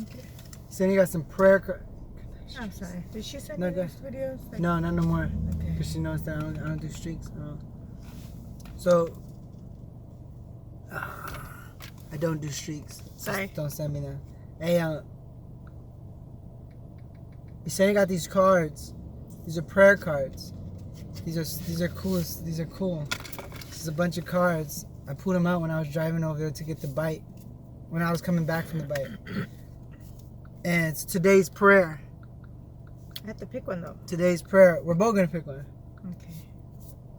Okay. Saying he got some prayer. I'm sorry. Did she send No, you go these videos? Like, No, not no more. Okay. Because she knows that I don't do streaks. So, I don't do streaks. Sorry. Just don't send me that. Hey, you saying he got these cards. These are prayer cards. These are cool. These are cool. This is a bunch of cards. I pulled them out when I was driving over there to get the bite. When I was coming back from the bite. And it's today's prayer. I have to pick one though. Today's prayer. We're both gonna pick one. Okay.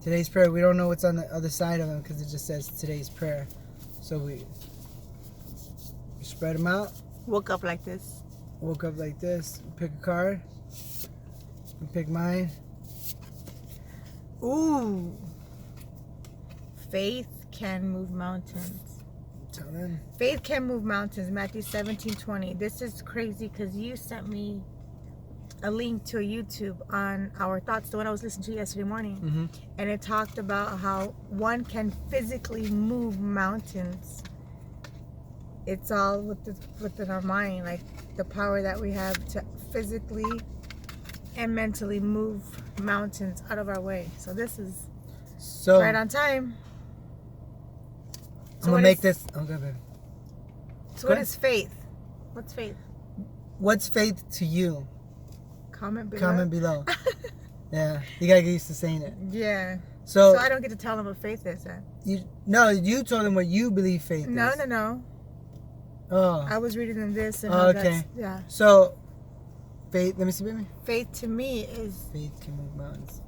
Today's prayer. We don't know what's on the other side of them because it just says today's prayer. So we spread them out. Woke up like this. Woke up like this. Pick a card. Pick mine. Ooh. Faith can move mountains. Tell them. Faith can move mountains. Matthew 17:20. This is crazy because you sent me a link to a YouTube on Our Thoughts, the one I was listening to yesterday morning. Mm-hmm. And it talked about how one can physically move mountains. It's all within our mind, like the power that we have to physically and mentally move mountains out of our way. So this is So right on time. I'm gonna make this. Oh, good, babe. So what is faith? What's faith? What's faith to you? Comment below. Comment below. Yeah, you gotta get used to saying it. Yeah. So, So I don't get to tell them what faith is then. you told them what you believe faith No, is. no. Oh. I was reading them this and Oh, how okay. that's, yeah. So, faith. Let me see, baby. Faith to me is Faith can move mountains.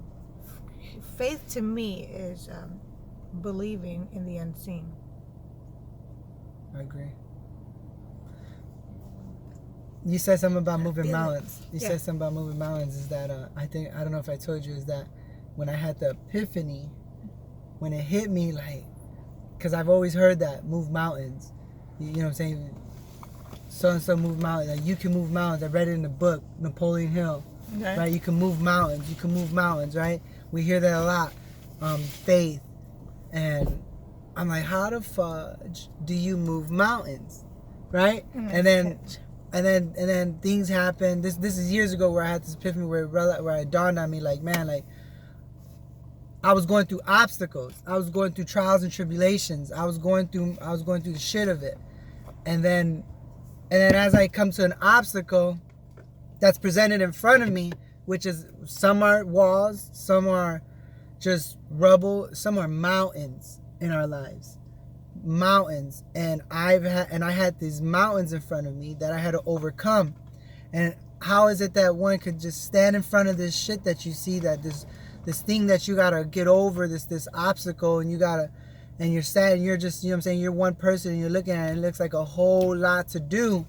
believing in the unseen. I agree. You said something about moving feel it. mountains. You Yeah. said something about moving mountains. Is that I don't know if I told you, is that when I had the epiphany, when it hit me, like, because I've always heard that move mountains. You know what I'm saying? So and so move mountains. Like, you can move mountains. I read it in the book Napoleon Hill. Okay. Right? You can move mountains. You can move mountains. Right? We hear that a lot. Faith, and I'm like, how the fudge do you move mountains? Right? And then things happen. This is years ago where I had this epiphany where it dawned on me, like, man, like, I was going through obstacles. I was going through trials and tribulations. I was going through the shit of it. And then as I come to an obstacle that's presented in front of me, which is, some are walls, some are just rubble, some are mountains in our lives. Mountains. And I had these mountains in front of me that I had to overcome. And how is it that one could just stand in front of this shit that you see, that this thing that you gotta get over, this obstacle, and you're sad, and you're just, you know what I'm saying, you're one person and you're looking at it, and it looks like a whole lot to do,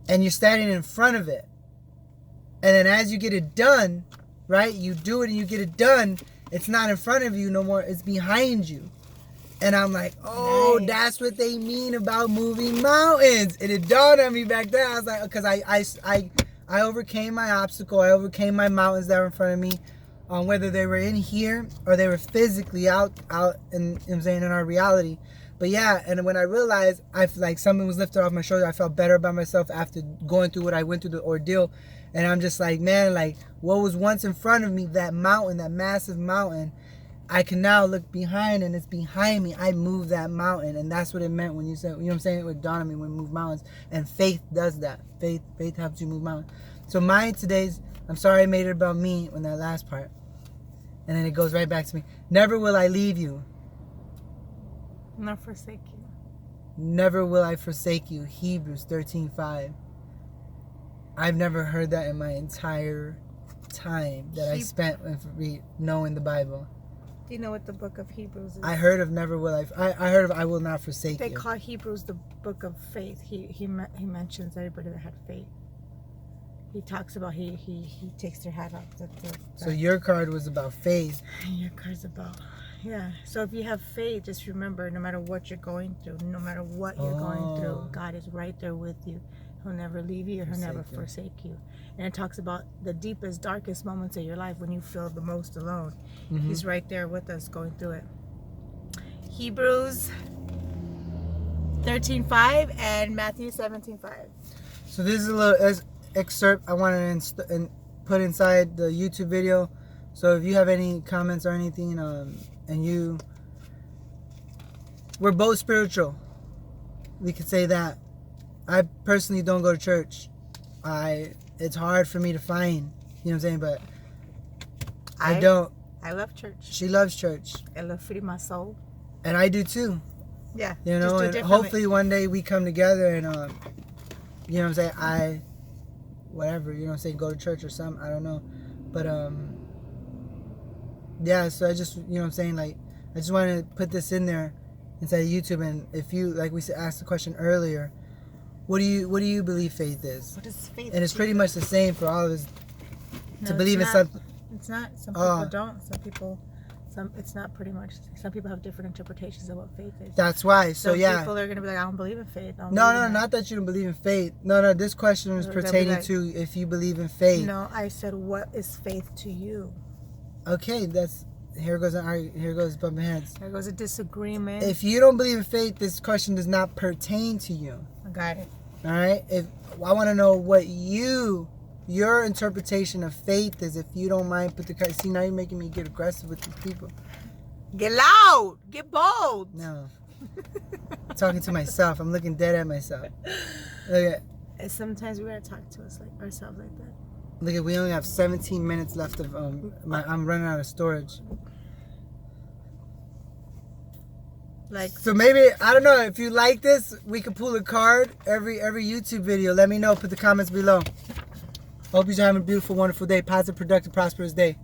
and you're standing in front of it, and then as you get it done, right, you do it and you get it done, it's not in front of you no more, it's behind you. And I'm like, oh, Nice. That's what they mean about moving mountains. And it dawned on me back then. I was like, because I overcame my obstacle. I overcame my mountains that were in front of me, whether they were in here or they were physically out in, you know what I'm saying, in our reality. But yeah, and when I realized like something was lifted off my shoulder, I felt better about myself after going through what I went through, the ordeal. And I'm just like, man, like, what was once in front of me, that mountain, that massive mountain, I can now look behind, and it's behind me. I moved that mountain, and that's what it meant when you said, you know what I'm saying, it would dawn on me when we move mountains. And faith does that. Faith helps you move mountains. So mine today's, I'm sorry I made it about me on that last part. And then it goes right back to me. Never will I leave you. Nor forsake you. Never will I forsake you. Hebrews 13:5. I've never heard that in my entire time that I spent knowing the Bible. Do you know what the book of Hebrews is? I heard of never will I heard of I will not forsake They you. call Hebrews the book of faith. He mentions everybody that had faith. He talks about he takes their hat off. So your card was about faith. And your card's about, yeah. So if you have faith, just remember, no matter what you're going through, no matter what you're going through, God is right there with you. He'll never leave you. He'll never forsake you. And it talks about the deepest, darkest moments of your life when you feel the most alone. Mm-hmm. He's right there with us going through it. Hebrews 13. 13:5 and Matthew 17:5. So this is a little excerpt I wanted to put inside the YouTube video. So if you have any comments or anything, we're both spiritual. We could say that. I personally don't go to church. It's hard for me to find, you know what I'm saying, but I don't. I love church. She loves church. I love feeding my soul. And I do too. Yeah. You know, and hopefully one day we come together and, you know what I'm saying, whatever, you know what I'm saying, go to church or something, I don't know. But, yeah, so I just, you know what I'm saying, like, I just wanted to put this in there inside YouTube. And if you, like we asked the question earlier, what do you believe faith is? What is faith? And it's pretty much the same for all of us to believe in not. something. It's not. Some people don't. It's not pretty much. Some people have different interpretations of what faith is. That's why. So Some yeah. people are going to be like, I don't believe in faith. No, not that you don't believe in faith. No, this question is pertaining to if you believe in faith. No, I said, what is faith to you? Okay, here goes bumping heads. There goes a disagreement. If you don't believe in faith, this question does not pertain to you. I got it. All right. If I want to know what your interpretation of faith is, if you don't mind, see, now you're making me get aggressive with these people. Get loud. Get bold. No. I'm talking to myself. I'm looking dead at myself. Look at. And sometimes we gotta talk to ourselves like that. Look at. We only have 17 minutes left of I'm running out of storage. So maybe, I don't know, if you like this, we could pull a card every YouTube video. Let me know. Put the comments below. Hope you're having a beautiful, wonderful day. Positive, productive, prosperous day.